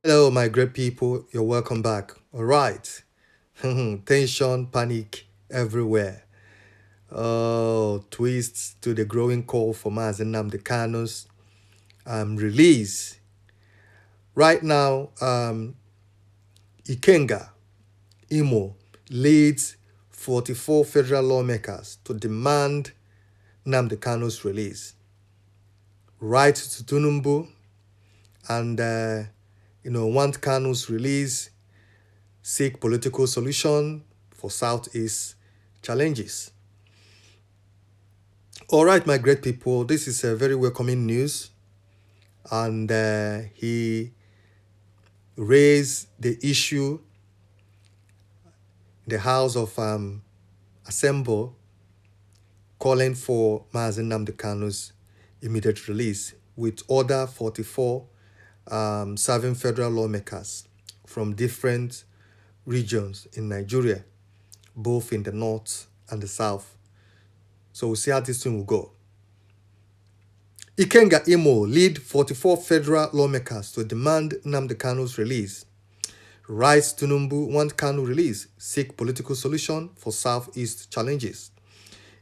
Hello, my great people. You're welcome back. All right. Tension, panic everywhere. Oh, twists to the growing call for Mazen Namdekano's release. Right now, Ikenga, Imo, leads 44 federal lawmakers to demand Namdekano's release. Right to Tinubu and, want Kanu's release, seek political solution for Southeast challenges. All right, my great people, this is a very welcoming news, and he raised the issue in the House of Assembly, calling for Mazen Namdekano's immediate release, with other 44 serving federal lawmakers from different regions in Nigeria, both in the north and the south. So we'll see how this thing will go. Ikenga Imo lead 44 federal lawmakers to demand Nnamdi Kanu's release. Writes Tinubu want Kanu release, seek political solution for Southeast challenges.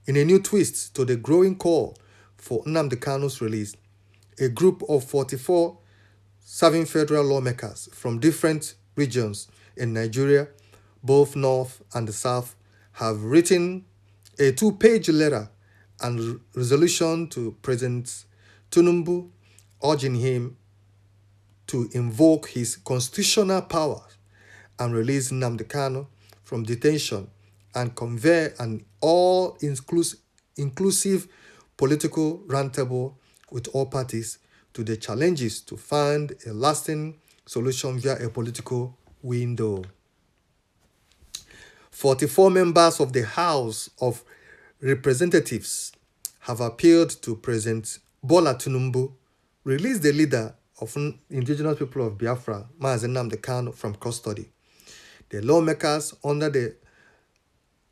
In a new twist to the growing call for Nnamdi Kanu's release, a group of 44 serving federal lawmakers from different regions in Nigeria, both north and the south, have written a two-page letter and resolution to President Tinubu, urging him to invoke his constitutional powers and release Nnamdi Kanu from detention and convey an all-inclusive political roundtable with all parties to the challenges to find a lasting solution via a political window. 44 members of the House of Representatives have appealed to President Bola Tinubu release the leader of indigenous people of Biafra, Mazen Nnamdi Kanu, from custody. The lawmakers, under the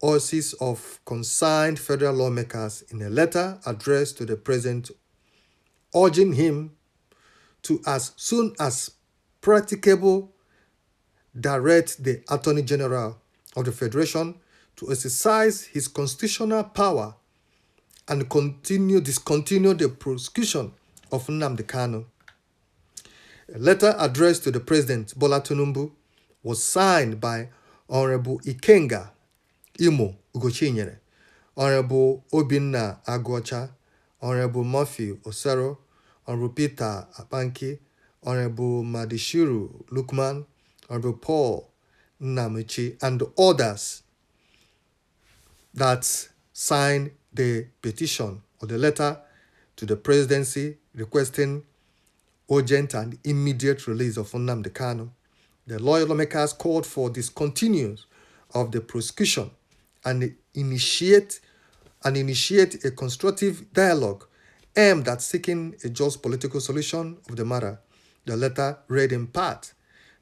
auspices of concerned federal lawmakers, in a letter addressed to the president, urging him to, as soon as practicable, direct the Attorney General of the Federation to exercise his constitutional power and discontinue the prosecution of Nnamdi Kanu. A letter addressed to the President Bola Tinubu was signed by Honorable Ikenga Imo Ugochinyere, Honorable Obinna Agwocha, Honorable Murphy Osero, Honorable Peter Abanki, Honorable Madishiru Lukman, Honorable Paul Namichi, and others that signed the petition or the letter to the presidency requesting urgent and immediate release of Nnamdi Kanu. The lawmakers called for discontinuance of the prosecution and initiate a constructive dialogue aimed at seeking a just political solution of the matter. The letter read in part,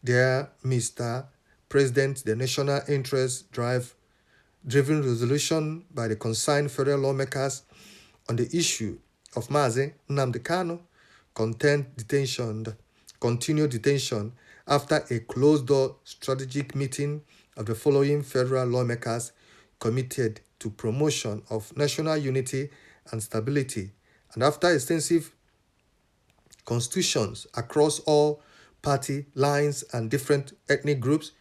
"Dear Mr. President, the national interest driven resolution by the concerned federal lawmakers on the issue of Mazen Nnamdi Kanu continued detention after a closed-door strategic meeting of the following federal lawmakers committed to promotion of national unity and stability, and after extensive constitutions across all party lines and different ethnic groups,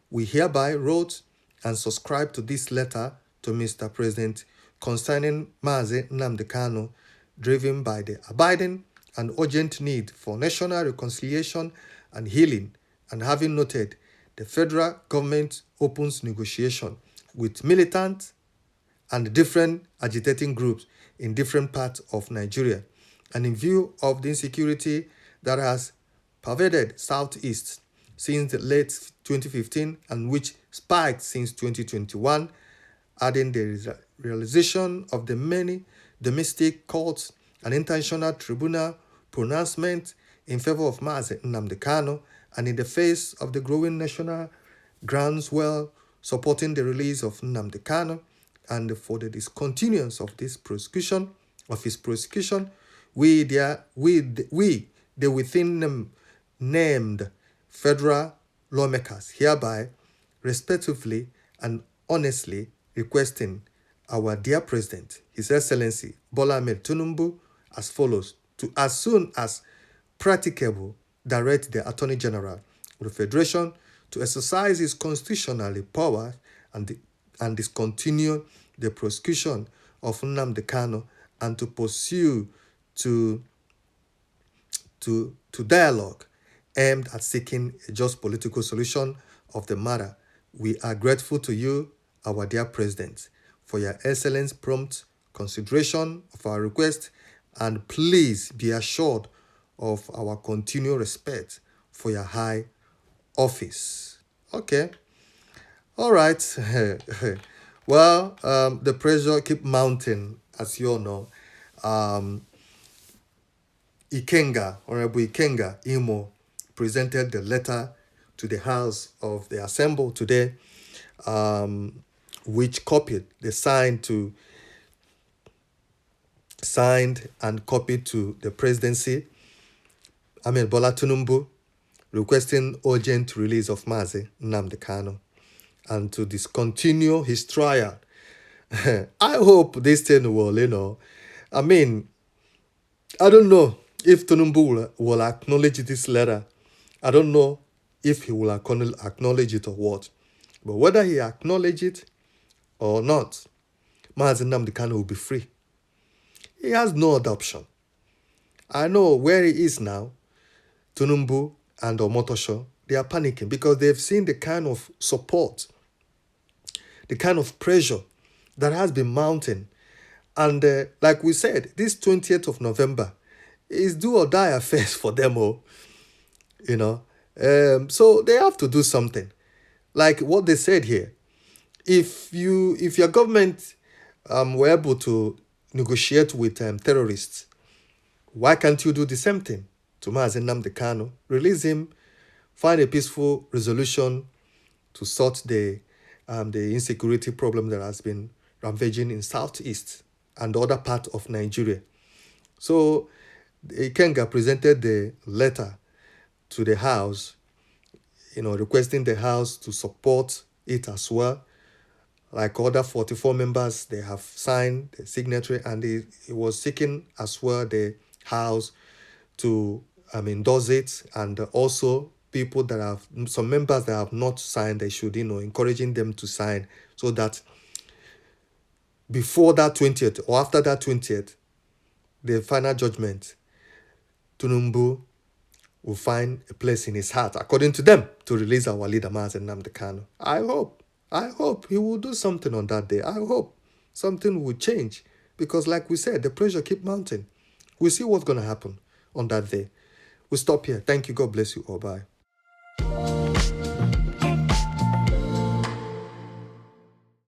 we hereby wrote and subscribe to this letter to Mr. President concerning Mazen Nnamdi Kanu, driven by the abiding and urgent need for national reconciliation and healing, and having noted the federal government opens negotiation with militant and different agitating groups in different parts of Nigeria, and in view of the insecurity that has pervaded Southeast since the late 2015 and which spiked since 2021, adding the realization of the many domestic courts and international tribunal pronouncements in favor of Mazen Nnamdi Kanu, and in the face of the growing national groundswell supporting the release of Nnamdi Kanu, and for the discontinuance of his prosecution, we, the within them named federal lawmakers hereby respectfully and honestly requesting our dear President, His Excellency Bola Ahmed Tinubu, as follows: to, as soon as practicable, direct the Attorney General of the Federation to exercise his constitutional powers and discontinue the prosecution of Nnamdi Kanu and to pursue to dialogue aimed at seeking a just political solution of the matter. We are grateful to you, our dear President, for your excellent prompt consideration of our request, and please be assured of our continued respect for your high office. Okay. All right. Well, the pressure keep mounting, as you all know. Honorable Ikenga Imo, presented the letter to the House of the Assembly today, which signed and copied to the presidency, Bola Tinubu, requesting urgent release of Mazi Nnamdi Kanu and to discontinue his trial. I hope this thing will, I don't know if Tinubu will acknowledge this letter. I don't know if he will acknowledge it or what. But whether he acknowledge it or not, Mazi Nnamdi Kanu will be free. He has no other option. I know where he is now, Tinubu and Omotosho, they are panicking because they've seen the kind of support, the kind of pressure that has been mounting. And like we said, this 20th of November is do or die affairs for them all, So they have to do something. Like what they said here, if your government were able to negotiate with terrorists, why can't you do the same thing to Mazi Nnamdi Kanu? Release him, find a peaceful resolution to sort the insecurity problem that has been ravaging in Southeast and the other part of Nigeria. So Ikenga presented the letter to the House, requesting the House to support it as well. Like other 44 members, they have signed the signatory, and he was seeking as well the House to endorse it, and also some members that have not signed, they should, encouraging them to sign, so that before that 20th or after that 20th, the final judgment, Tinubu will find a place in his heart, according to them, to release our leader, Mazi Nnamdi Kanu. I hope he will do something on that day. I hope something will change, because like we said, the pressure keep mounting. We'll see what's going to happen on that day. We'll stop here. Thank you. God bless you all. Bye.